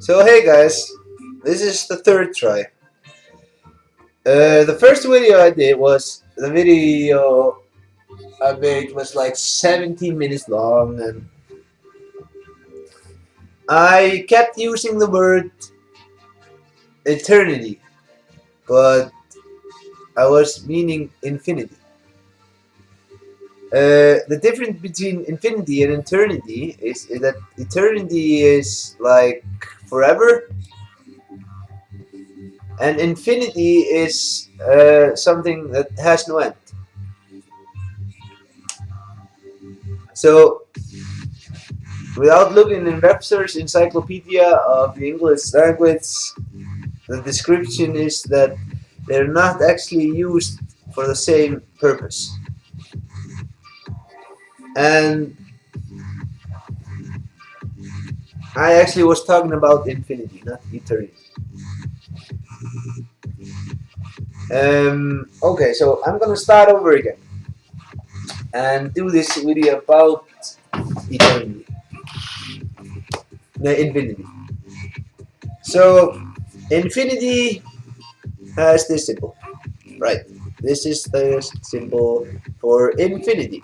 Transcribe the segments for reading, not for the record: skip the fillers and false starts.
So hey guys, this is the third try. The first video I did was the video I made was like 17 minutes long, and I kept using the word eternity, but I was meaning infinity. The difference between infinity and eternity is that eternity is like forever, and infinity is something that has no end. So without looking in Webster's Encyclopedia of the English language, the description is that they're not actually used for the same purpose. And I actually was talking about infinity, not eternity. Okay, so I'm gonna start over again and do this video about eternity, no, infinity. So, infinity has this symbol, right? This is the symbol for infinity.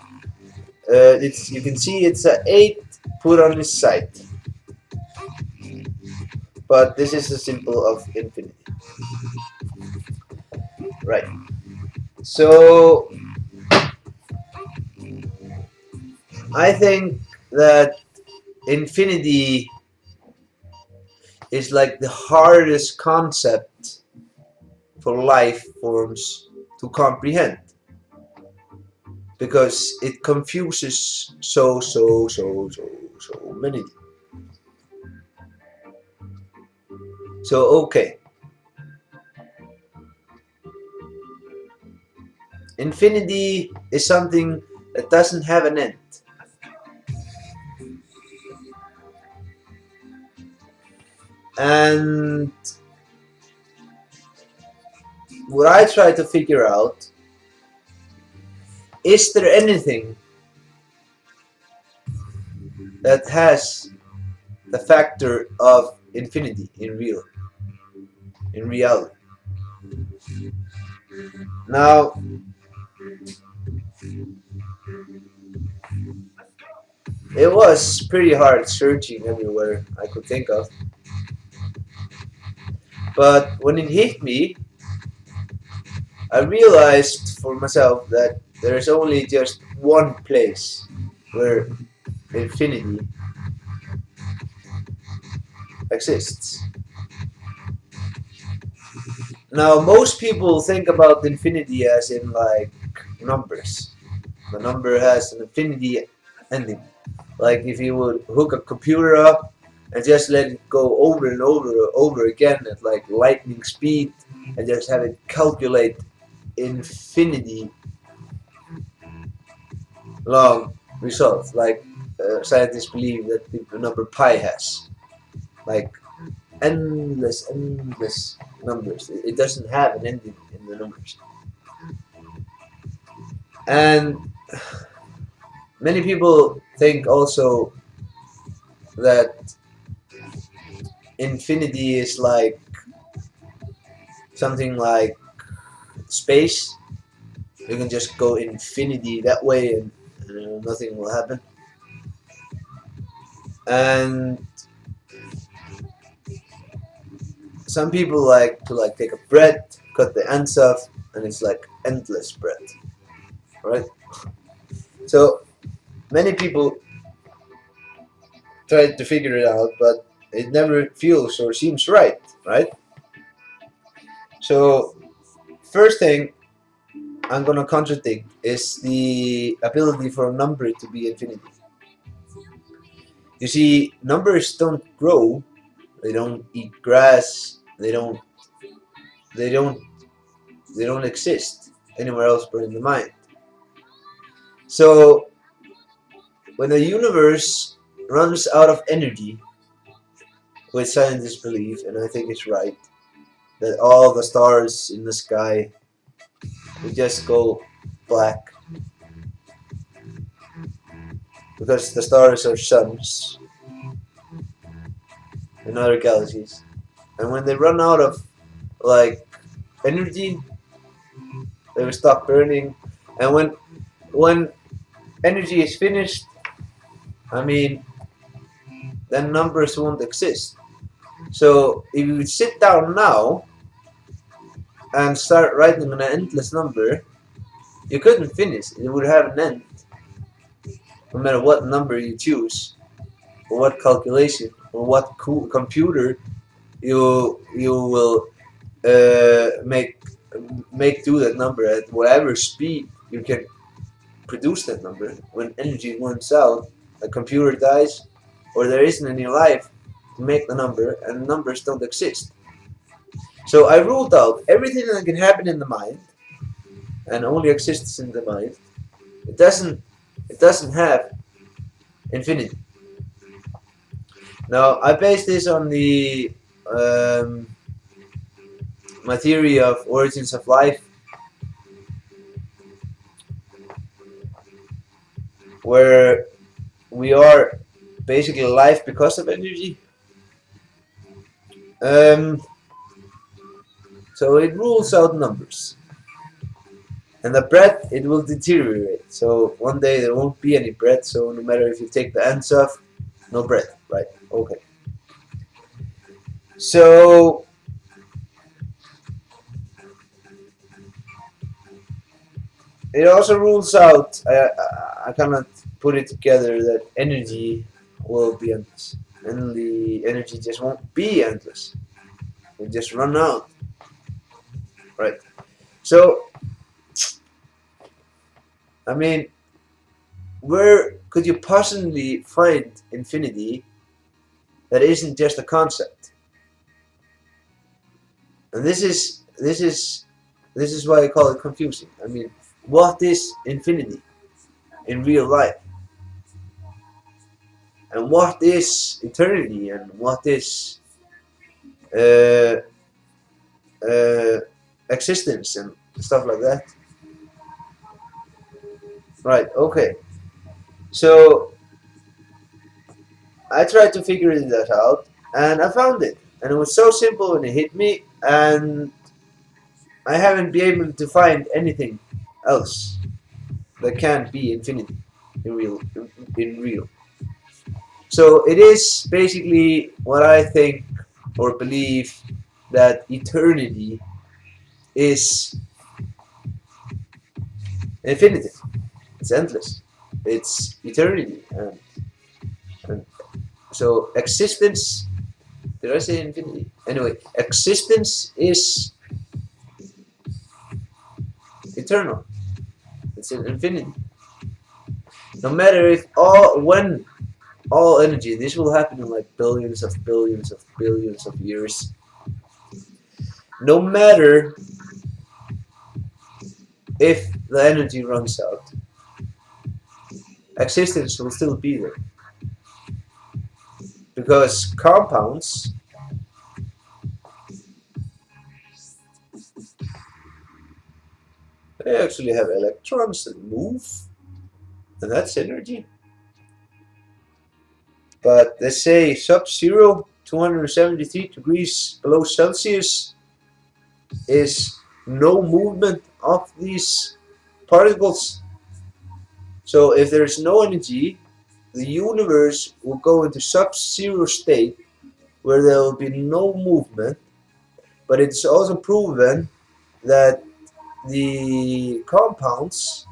It's you can see it's a 8 put on this side, but this is a symbol of infinity, right? So I think that infinity is like the hardest concept for life forms to comprehend because it confuses so many. So okay, infinity is something that doesn't have an end. And what I try to figure out is there anything that has the factor of infinity in reality? Now, it was pretty hard searching everywhere I could think of, but when it hit me, I realized for myself that there's only just one place where infinity exists. Now, most people think about infinity as in like numbers. The number has an infinity ending. Like if you would hook a computer up and just let it go over and over again at like lightning speed and just have it calculate infinity long results, like scientists believe that the number pi has, like endless numbers. It doesn't have an ending in the numbers. And many people think also that infinity is like something like space. You can just go infinity that way and nothing will happen. And some people like to like take a bread, cut the ends off, and it's like endless bread, right? So many people try to figure it out, but it never feels or seems right, right? So first thing I'm gonna contradict is the ability for a number to be infinity. You see, numbers don't grow, they don't eat grass, they don't they don't exist anywhere else but in the mind. So when the universe runs out of energy, which scientists believe, and I think it's right, that all the stars in the sky will just go black because the stars are suns. in other galaxies, and when they run out of like energy, they will stop burning. And when energy is finished, I mean, then numbers won't exist. So if you would sit down now and start writing an endless number, you couldn't finish. It would have an end, no matter what number you choose, or what calculation, or what computer you will make do that number at whatever speed you can produce that number. When energy runs out, the computer dies, or there isn't any life to make the number, and numbers don't exist. So I ruled out everything that can happen in the mind and only exists in the mind. It doesn't have infinity. Now I base this on the my theory of origins of life, where we are basically alive because of energy. Um, so it rules out numbers. And the bread, it will deteriorate. So one day there won't be any bread. So no matter if you take the ends off, no bread, right? Okay. So it also rules out. I cannot put it together that energy will be endless, and the energy just won't be endless. It will just run out, right? So I mean, where could you possibly find infinity that isn't just a concept? And this is why I call it confusing. I mean, what is infinity in real life? And what is eternity? And what is uh, uh, existence and stuff like that? Right, okay. So I tried to figure that out, and I found it. And it was so simple when it hit me, and I haven't been able to find anything else that can be infinity in real. In real. So it is basically what I think or believe, that eternity is infinity. It's endless. It's eternity, and so existence. Did I say infinity? Anyway, existence is eternal. It's an infinity. No matter if when all energy, this will happen in like billions of billions of billions of years. No matter if the energy runs out, existence will still be there. Because compounds, they actually have electrons that move, and that's energy. But let's say sub-zero, 273 degrees below Celsius, is no movement of these particles. So if there's no energy, the universe will go into sub-zero state where there will be no movement. But it's also proven that the compounds,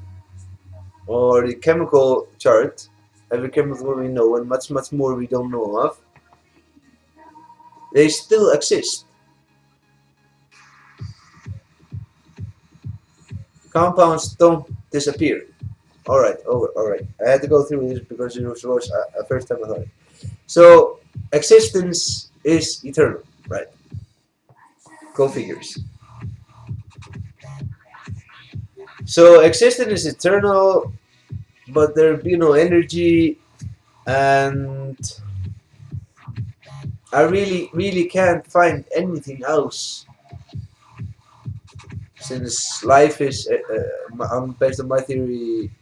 or the chemical chart, every chemical we know and much more we don't know of, they still exist. Compounds don't disappear. Alright, alright. I had to go through this because it was a first time I thought it. So, existence is eternal, right? Go figures. So, existence is eternal, but there be no energy, and I really can't find anything else, since life is, based on my theory,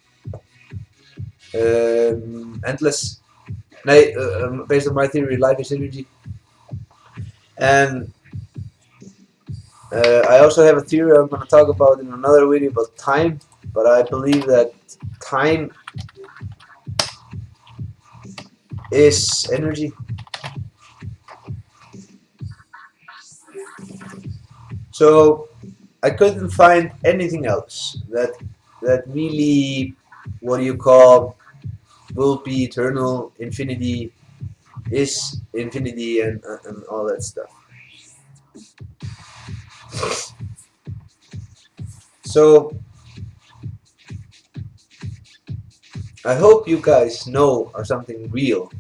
endless. Based on my theory, life is energy. And I also have a theory I'm going to talk about in another video about time, but I believe that time is energy. So I couldn't find anything else that really, what do you call, will be eternal, infinity is infinity, and all that stuff. So I hope you guys know of something real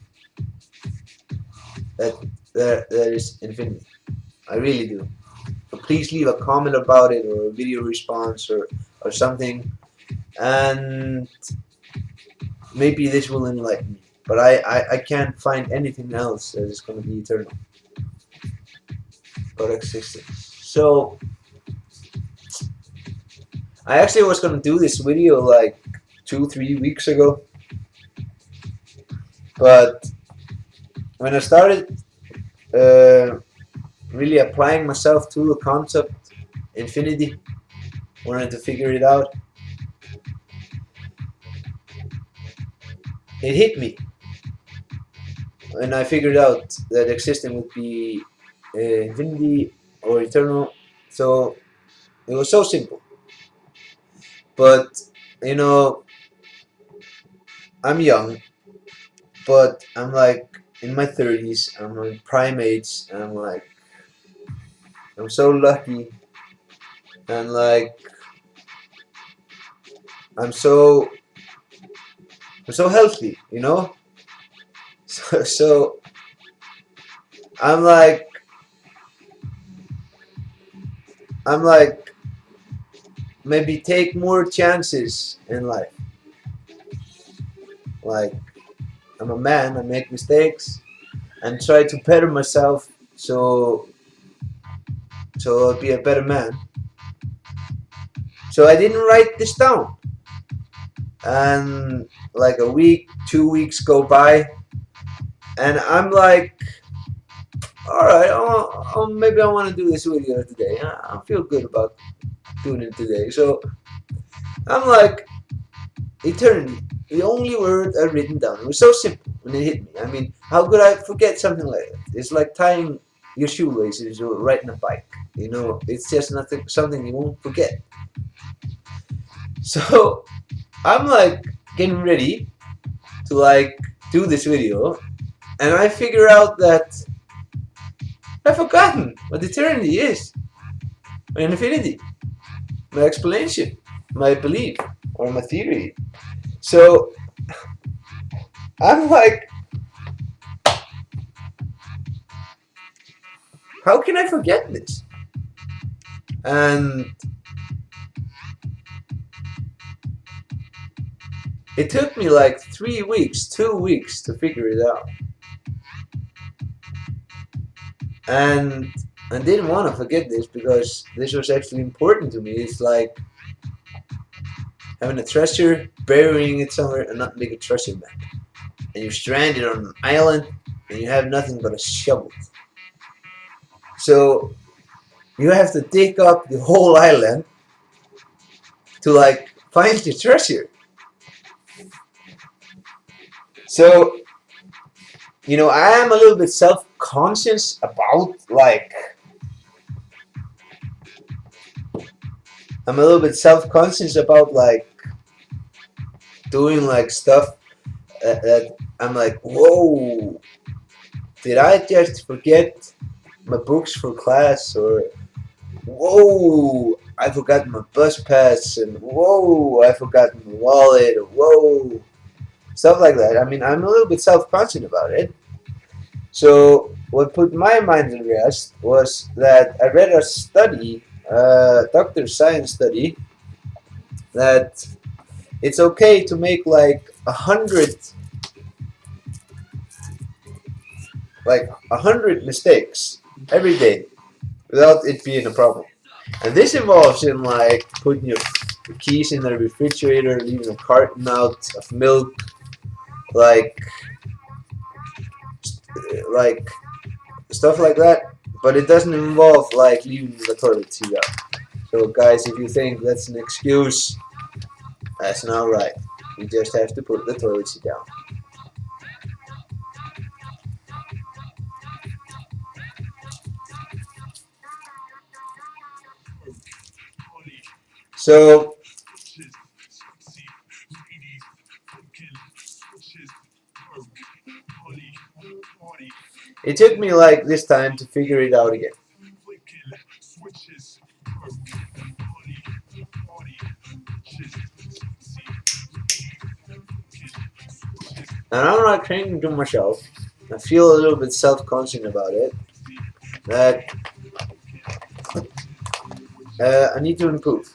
that that is infinity. I really do. So please leave a comment about it or a video response or something, and maybe this will enlighten me. But I can't find anything else that is going to be eternal but existence. So I actually was going to do this video like 2-3 weeks ago, but when I started really applying myself to the concept infinity, wanted to figure it out, it hit me, and I figured out that existing would be infinity or eternal. So it was so simple. But you know, I'm young, but I'm like in my 30s. I'm on primates, and I'm like, I'm so lucky, and like I'm so I'm so healthy, you know. So I'm like I'm like maybe take more chances in life. Like I'm a man, I make mistakes and try to better myself so I'll be a better man. So I didn't write this down. And like a week, 2 weeks go by, and I'm like, all right, maybe I want to do this video today. I feel good about doing it today. So I'm like, eternity. The only word I've written down. It was so simple when it hit me. I mean, how could I forget something like that? It's like tying your shoelaces or riding a bike. You know, it's just nothing, something you won't forget. So I'm like getting ready to like do this video, and I figure out that I've forgotten what eternity is, or infinity, my explanation, my belief, or my theory. So I'm like, how can I forget this? And it took me like 3 weeks, 2 weeks to figure it out. And I didn't want to forget this because this was actually important to me. It's like having a treasure, burying it somewhere, and not make a treasure map. And you're stranded on an island, and you have nothing but a shovel. So you have to dig up the whole island to like find the treasure. So you know, I am a little bit self-conscious about like I'm a little bit self-conscious about like doing like stuff that I'm like, whoa, did I just forget my books for class? Or whoa, I forgot my bus pass, and whoa, I forgot my wallet, or whoa, stuff like that. I mean, I'm a little bit self-conscious about it. So what put my mind at rest was that I read a study, doctor science study, that it's okay to make like 100 mistakes every day without it being a problem. And this involves in like putting your keys in the refrigerator, leaving a carton out of milk, like like stuff like that. but it doesn't involve like leaving the toilet seat up. So guys, if you think that's an excuse, that's not right. You just have to put the toilet seat down. So it took me like this time to figure it out again. And I'm not claiming to myself. I feel a little bit self-conscious about it. That I need to improve.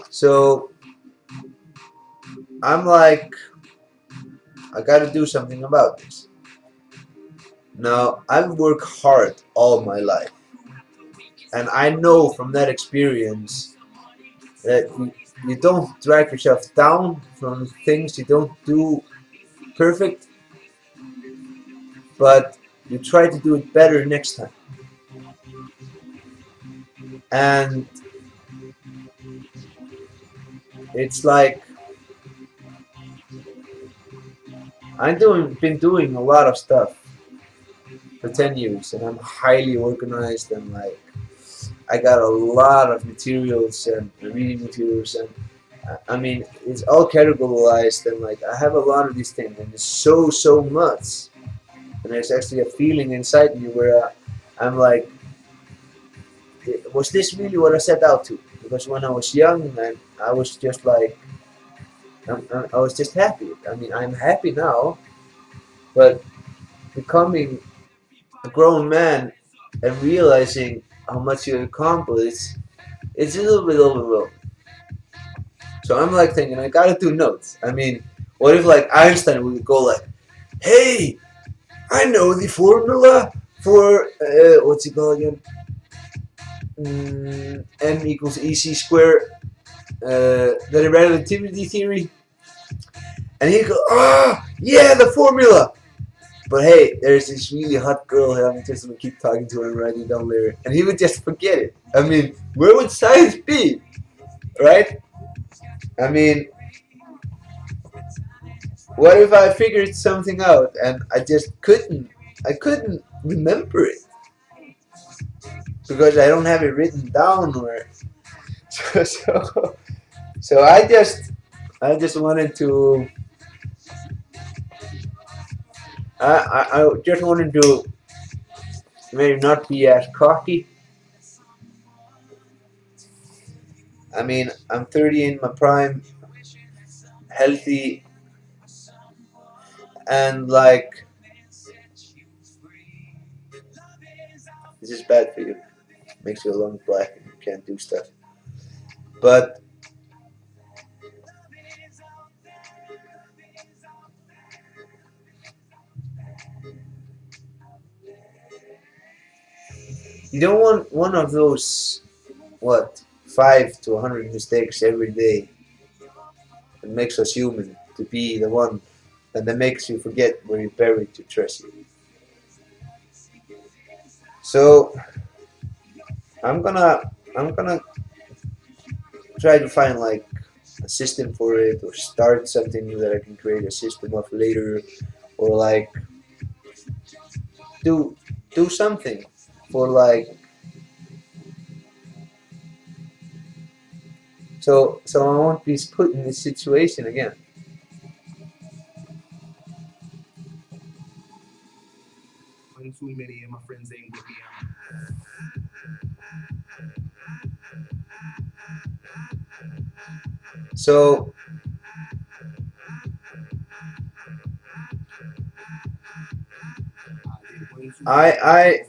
So I'm like, I gotta do something about this. Now, I've worked hard all my life. And I know from that experience that you don't drag yourself down from things you don't do perfect, but you try to do it better next time. And it's like been doing a lot of stuff for 10 years, and I'm highly organized, and like I got a lot of materials and reading materials, and I mean it's all categorized, and like I have a lot of these things, and it's so much, and there's actually a feeling inside me where I'm like, was this really what I set out to? Because when I was young, and I was just like, I was just happy. I mean, I'm happy now, but becoming a grown man and realizing how much you accomplished, it's a little bit overwhelming. So I'm like thinking, I gotta do notes. I mean, what if like Einstein would go like, "Hey, I know the formula for what's it called again? M equals EC squared, the relativity theory," and he'd go, "Ah, yeah, the formula." But hey, there's this really hot girl here. I'm just gonna keep talking to her and writing down later, and he would just forget it. I mean, where would science be, right? I mean, what if I figured something out and I couldn't remember it because I don't have it written down or so. So I just wanted to I just wanted to maybe not be as cocky. I mean, I'm 30 in my prime, healthy, and like this is bad for you. Makes your lungs black and you can't do stuff. But you don't want one of those what 5 to 100 mistakes every day that makes us human to be the one and that makes you forget where you buried your treasure. So I'm gonna try to find like a system for it or start something new that I can create a system of later or like do do something for like so I won't be put in this situation again. So I I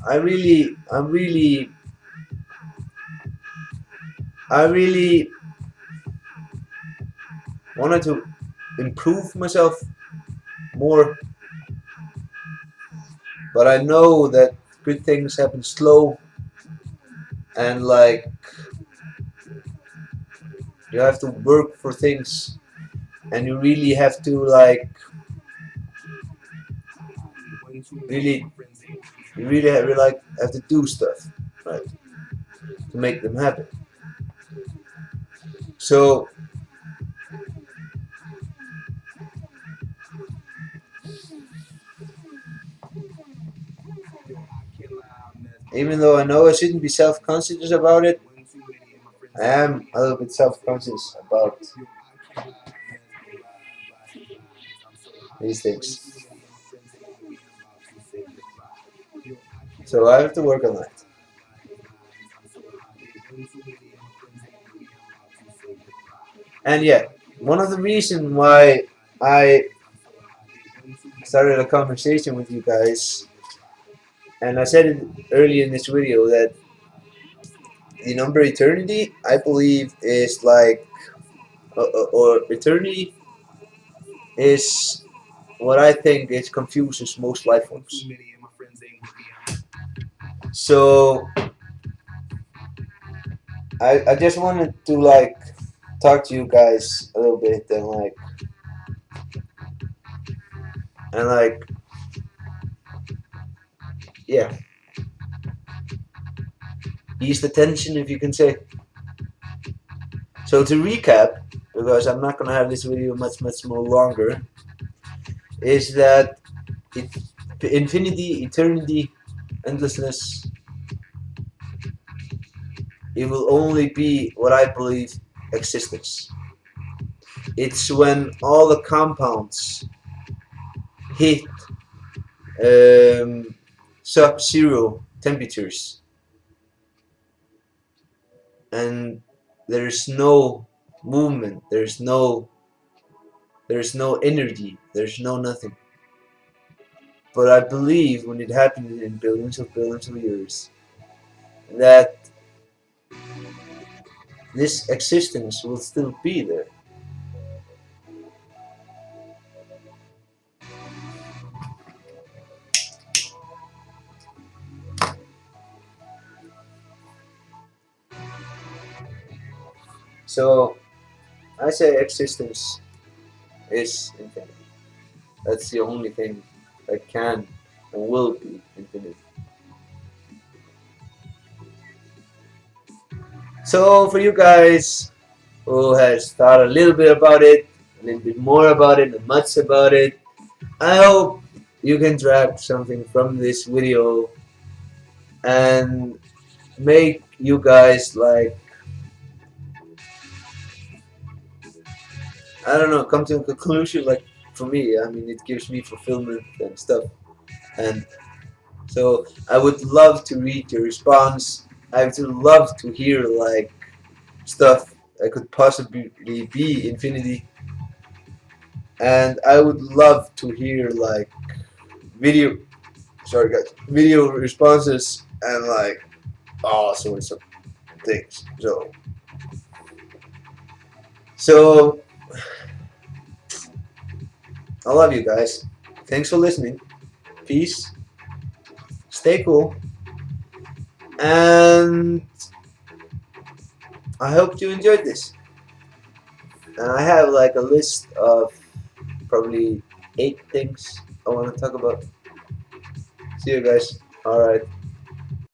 I really wanted to improve myself more, but I know that good things happen slow and like you have to work for things and you really have to like really, you really have to do stuff, right, to make them happen. So even though I know I shouldn't be self-conscious about it, I am a little bit self-conscious about these things. So I have to work on that. And yeah, one of the reasons why I started a conversation with you guys, and I said it earlier in this video, that the number eternity, I believe, is like, or eternity is what I think it confuses most life forms. So I just wanted to like talk to you guys a little bit and like yeah, ease the tension, if you can say. So to recap, because I'm not gonna have this video much more longer, is that it, infinity, eternity, endlessness, it will only be what I believe existence. It's when all the compounds hit um, sub-zero temperatures and there's no movement, there's no energy, there's no nothing. But I believe when it happened in billions of years that this existence will still be there. So I say existence is infinite. That's the only thing that can and will be infinite. So for you guys who has thought a little bit about it, a little bit more about it, and much about it, I hope you can grab something from this video and make you guys like, I don't know, come to a conclusion. Like for me, I mean, it gives me fulfillment and stuff. And so I would love to read your response. I would love to hear like stuff that could possibly be infinity, and I would love to hear like video, sorry guys, video responses and like all sorts of things. So I love you guys. Thanks for listening. Peace. Stay cool. And I hope you enjoyed this. And I have like a list of probably 8 things I want to talk about. See you guys. Alright.